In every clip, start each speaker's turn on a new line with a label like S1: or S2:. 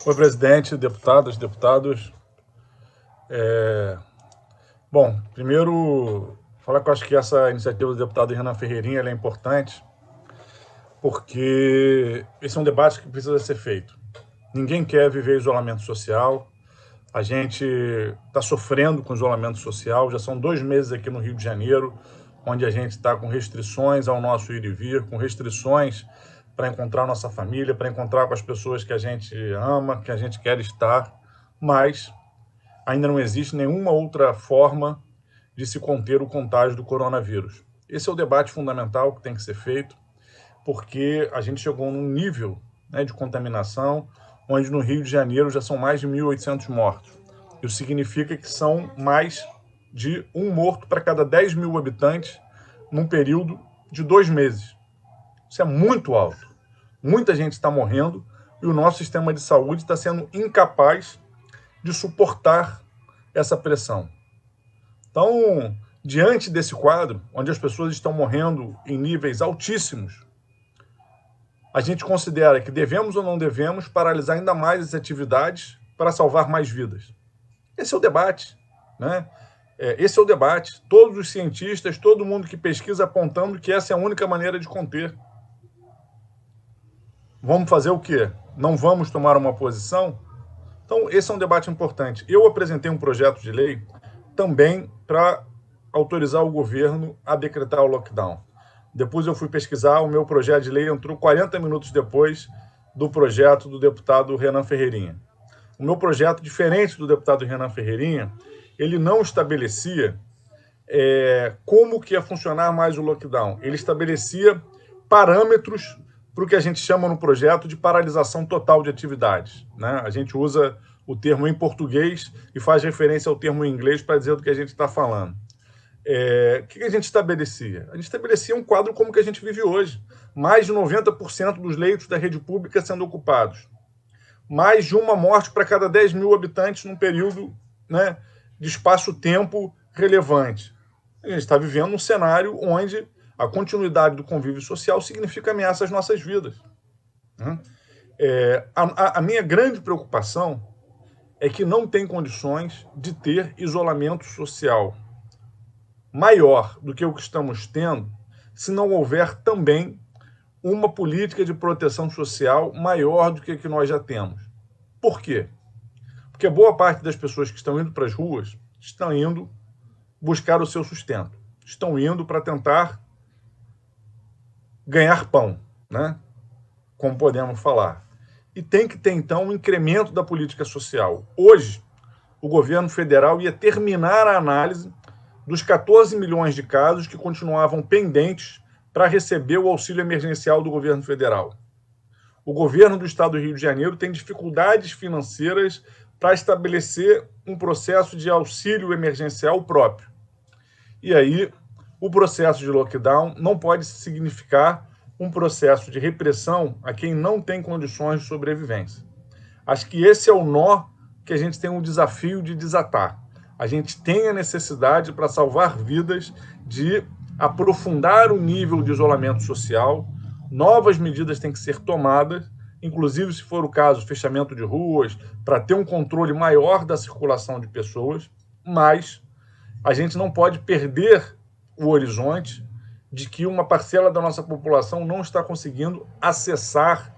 S1: Oi, presidente, deputadas, deputados. Bom, primeiro, falar que eu acho que essa iniciativa do deputado Renan Ferreirinha ela é importante, porque esse é um debate que precisa ser feito. Ninguém quer viver isolamento social. A gente está sofrendo com isolamento social. Já são 2 meses aqui no Rio de Janeiro, onde a gente está com restrições ao nosso ir e vir, com restrições para encontrar nossa família, para encontrar com as pessoas que a gente ama, que a gente quer estar, mas ainda não existe nenhuma outra forma de se conter o contágio do coronavírus. Esse é o debate fundamental que tem que ser feito, porque a gente chegou num nível, né, de contaminação, onde no Rio de Janeiro já são mais de 1.800 mortos. Isso significa que são mais de um morto para cada 10 mil habitantes num período de 2 meses. Isso é muito alto. Muita gente está morrendo e o nosso sistema de saúde está sendo incapaz de suportar essa pressão. Então, diante desse quadro, onde as pessoas estão morrendo em níveis altíssimos, a gente considera que devemos ou não devemos paralisar ainda mais as atividades para salvar mais vidas. Esse é o debate, né? Esse é o debate. Todos os cientistas, todo mundo que pesquisa apontando que essa é a única maneira de conter. Vamos fazer o quê? Não vamos tomar uma posição? Então, esse é um debate importante. Eu apresentei um projeto de lei também para autorizar o governo a decretar o lockdown. Depois eu fui pesquisar, o meu projeto de lei entrou 40 minutos depois do projeto do deputado Renan Ferreirinha. O meu projeto, diferente do deputado Renan Ferreirinha, ele não estabelecia como que ia funcionar mais o lockdown. Ele estabelecia parâmetros para o que a gente chama no projeto de paralisação total de atividades, né? A gente usa o termo em português e faz referência ao termo em inglês para dizer do que a gente está falando. O que a gente estabelecia? A gente estabelecia um quadro como que a gente vive hoje. Mais de 90% dos leitos da rede pública sendo ocupados. Mais de uma morte para cada 10 mil habitantes num período, né, de espaço-tempo relevante. A gente está vivendo um cenário onde a continuidade do convívio social significa ameaça às nossas vidas. Né? A minha grande preocupação é que não tem condições de ter isolamento social maior do que o que estamos tendo se não houver também uma política de proteção social maior do que nós já temos. Por quê? Porque boa parte das pessoas que estão indo para as ruas estão indo buscar o seu sustento, estão indo para tentar ganhar pão, né? Como podemos falar. E tem que ter, então, um incremento da política social. Hoje, o governo federal ia terminar a análise dos 14 milhões de casos que continuavam pendentes para receber o auxílio emergencial do governo federal. O governo do estado do Rio de Janeiro tem dificuldades financeiras para estabelecer um processo de auxílio emergencial próprio. E aí, o processo de lockdown não pode significar um processo de repressão a quem não tem condições de sobrevivência. Acho que esse é o nó que a gente tem um desafio de desatar. A gente tem a necessidade, para salvar vidas, de aprofundar o nível de isolamento social. Novas medidas têm que ser tomadas, inclusive, se for o caso, fechamento de ruas, para ter um controle maior da circulação de pessoas, mas a gente não pode perder o horizonte de que uma parcela da nossa população não está conseguindo acessar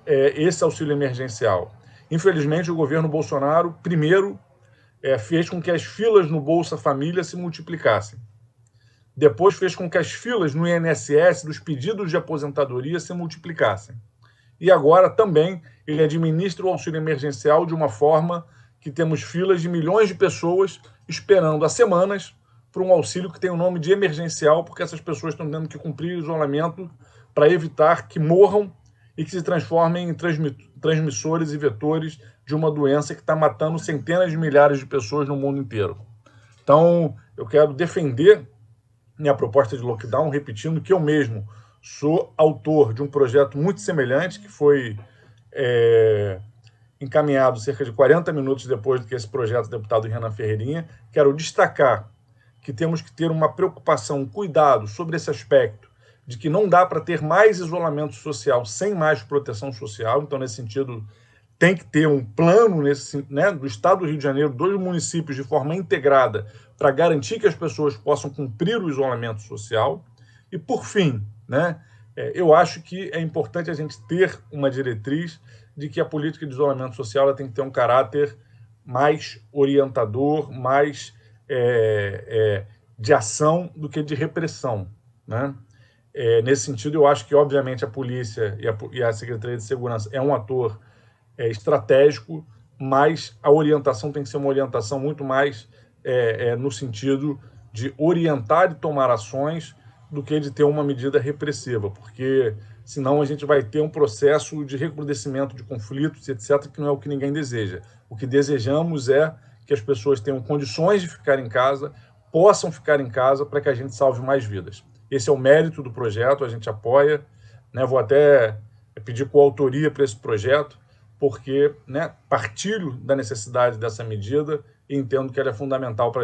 S1: esse auxílio emergencial. Infelizmente, o governo Bolsonaro, primeiro, fez com que as filas no Bolsa Família se multiplicassem. Depois fez com que as filas no INSS dos pedidos de aposentadoria se multiplicassem. E agora também ele administra o auxílio emergencial de uma forma que temos filas de milhões de pessoas esperando há semanas por um auxílio que tem o nome de emergencial, porque essas pessoas estão tendo que cumprir isolamento para evitar que morram e que se transformem em transmissores e vetores de uma doença que está matando centenas de milhares de pessoas no mundo inteiro. Então, eu quero defender minha proposta de lockdown, repetindo que eu mesmo sou autor de um projeto muito semelhante, que foi encaminhado cerca de 40 minutos depois do que esse projeto do deputado Renan Ferreirinha. Quero destacar que temos que ter uma preocupação, um cuidado sobre esse aspecto, de que não dá para ter mais isolamento social sem mais proteção social. Então, nesse sentido, tem que ter um plano do Estado do Rio de Janeiro, dos municípios, de forma integrada, para garantir que as pessoas possam cumprir o isolamento social. E, por fim, eu acho que é importante a gente ter uma diretriz de que a política de isolamento social ela tem que ter um caráter mais orientador, mais de ação do que de repressão, né? Nesse sentido, eu acho que, obviamente, a polícia e a Secretaria de Segurança é um ator estratégico, mas a orientação tem que ser uma orientação muito mais no sentido de orientar e tomar ações do que de ter uma medida repressiva, porque senão a gente vai ter um processo de recrudescimento de conflitos, etc., que não é o que ninguém deseja. O que desejamos é que as pessoas tenham condições de ficar em casa, possam ficar em casa para que a gente salve mais vidas. Esse é o mérito do projeto, a gente apoia, vou até pedir coautoria para esse projeto, porque partilho da necessidade dessa medida e entendo que ela é fundamental para